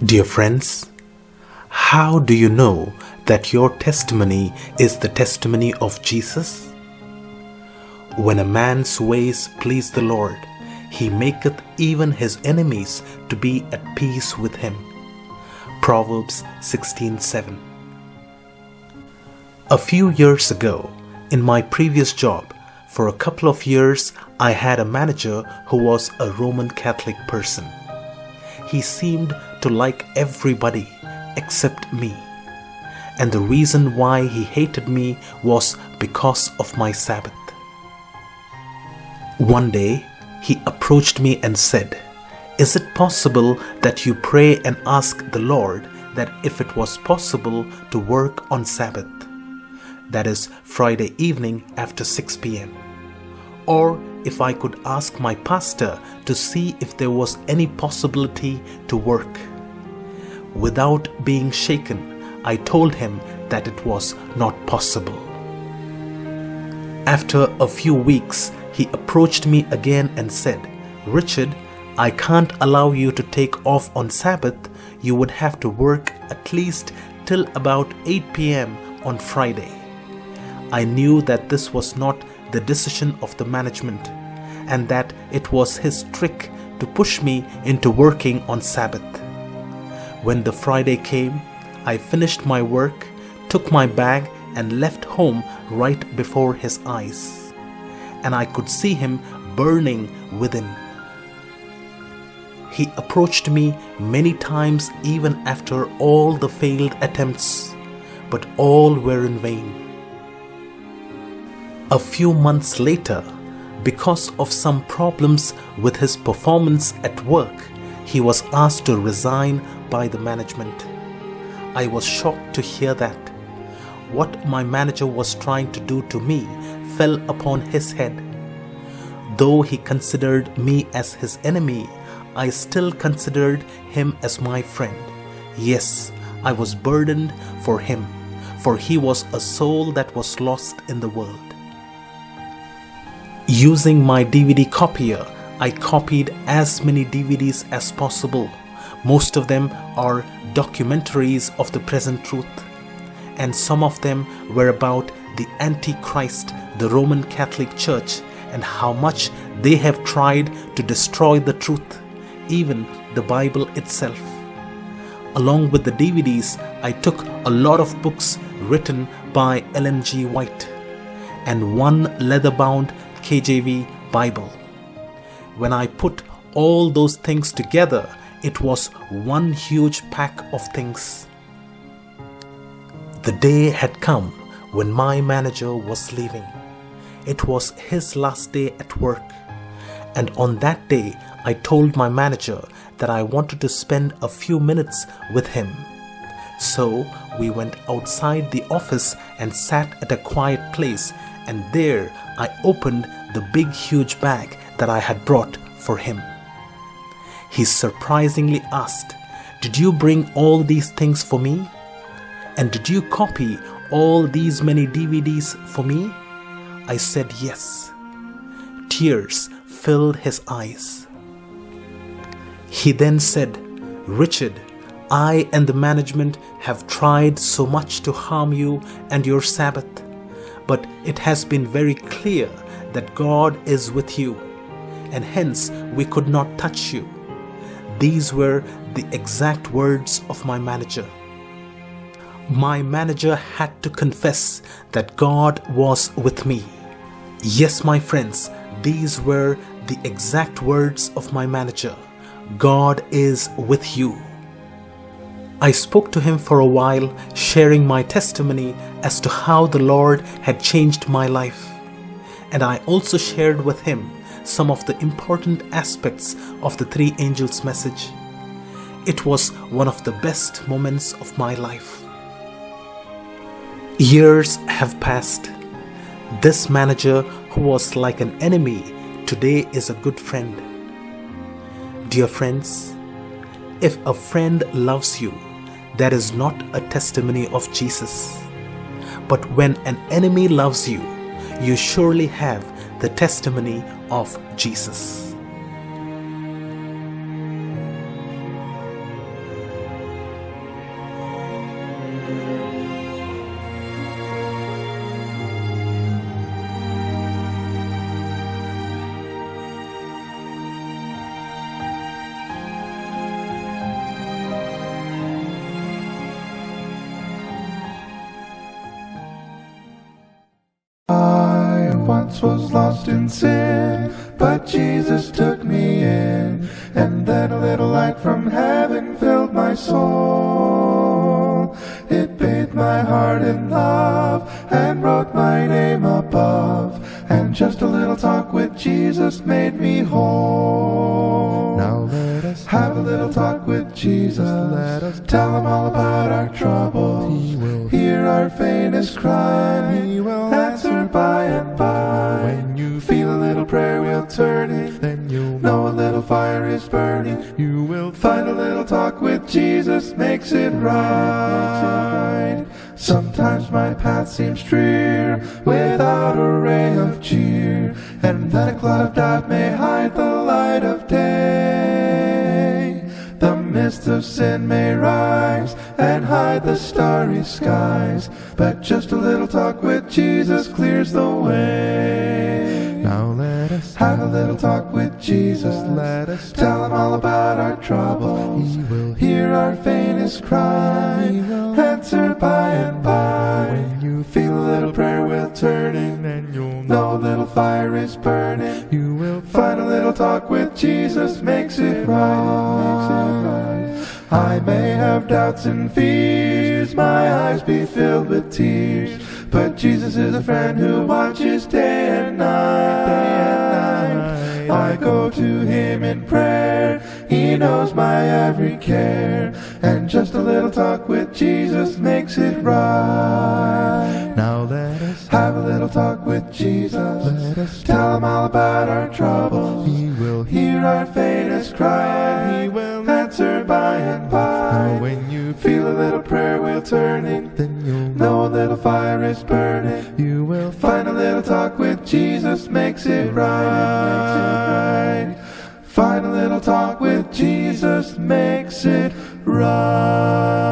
Dear friends, how do you know that your testimony is the testimony of Jesus? When a man's ways please the Lord, he maketh even his enemies to be at peace with him. Proverbs 16:7. A few years ago, in my previous job, for a couple of years, I had a manager who was a Roman Catholic person. He seemed to like everybody except me. And the reason why he hated me was because of my Sabbath. One day, he approached me and said, "Is it possible that you pray and ask the Lord that if it was possible to work on Sabbath, that is Friday evening after 6 p.m., or if I could ask my pastor to see if there was any possibility to work?" Without being shaken, I told him that it was not possible. After a few weeks, he approached me again and said, "Richard, I can't allow you to take off on Sabbath. You would have to work at least till about 8 p.m. on Friday." I knew that this was not the decision of the management and that it was his trick to push me into working on Sabbath. When the Friday came, I finished my work, took my bag and left home right before his eyes, and I could see him burning within. He approached me many times even after all the failed attempts, but all were in vain. A few months later, because of some problems with his performance at work, he was asked to resign by the management. I was shocked to hear that. What my manager was trying to do to me fell upon his head. Though he considered me as his enemy, I still considered him as my friend. Yes, I was burdened for him, for he was a soul that was lost in the world. Using my DVD copier, I copied as many DVDs as possible. Most of them are documentaries of the present truth, and some of them were about the Antichrist, the Roman Catholic Church, and how much they have tried to destroy the truth, even the Bible itself. Along with the DVDs, I took a lot of books written by Ellen G. White and one leather-bound KJV Bible. When I put all those things together, it was one huge pack of things. The day had come when my manager was leaving. It was his last day at work, and on that day I told my manager that I wanted to spend a few minutes with him. So we went outside the office and sat at a quiet place, and there I opened the big huge bag that I had brought for him. He surprisingly asked, "Did you bring all these things for me? And did you copy all these many DVDs for me?" I said yes. Tears filled his eyes. He then said, "Richard, I and the management have tried so much to harm you and your Sabbath, but it has been very clear that God is with you, and hence we could not touch you." These were the exact words of my manager. My manager had to confess that God was with me. Yes, my friends, these were the exact words of my manager. God is with you. I spoke to him for a while, sharing my testimony as to how the Lord had changed my life. And I also shared with him some of the important aspects of the three angels' message. It was one of the best moments of my life. Years have passed. This manager, who was like an enemy, today is a good friend. Dear friends, if a friend loves you, that is not a testimony of Jesus. But when an enemy loves you, you surely have the testimony of Jesus. once was lost in sin, but Jesus took me in, and then a little light from heaven filled my soul. It bathed my heart in love and wrote my name above, and just a little talk with Jesus made me whole. Now let us have a little talk with Jesus. Let us tell him all about our troubles. He will hear our faintest cry. He will answer by and by. When you feel a little prayer wheel turning, then you'll know a little fire is burning. You will find a little talk with Jesus makes it right. Sometimes my path seems drear, without a ray of cheer, and then a cloud of doubt may hide the light of day. The mist of sin may rise and hide the starry skies, but just a little talk with Jesus clears the way. Now let us have a little talk with Jesus. Let us tell him all about our troubles. He will hear our faintest cry. He will answer by and by. When you feel a little prayer wheel turning, then you'll know a little fire is burning. You will find a little talk with Jesus makes it right. I may have doubts and fears, my eyes be filled with tears, but Jesus is a friend who watches day and night. I go to him in prayer, he knows my every care, and just a little talk with Jesus makes it right. Now let us have a little talk with Jesus. Let us tell him all about our troubles. He will hear our faintest cry. He will answer by and by. Now when you feel a little prayer wheel turning, then you'll know a little fire is burning. You will find a little talk with Jesus makes it right. Find a little talk with Jesus makes it right.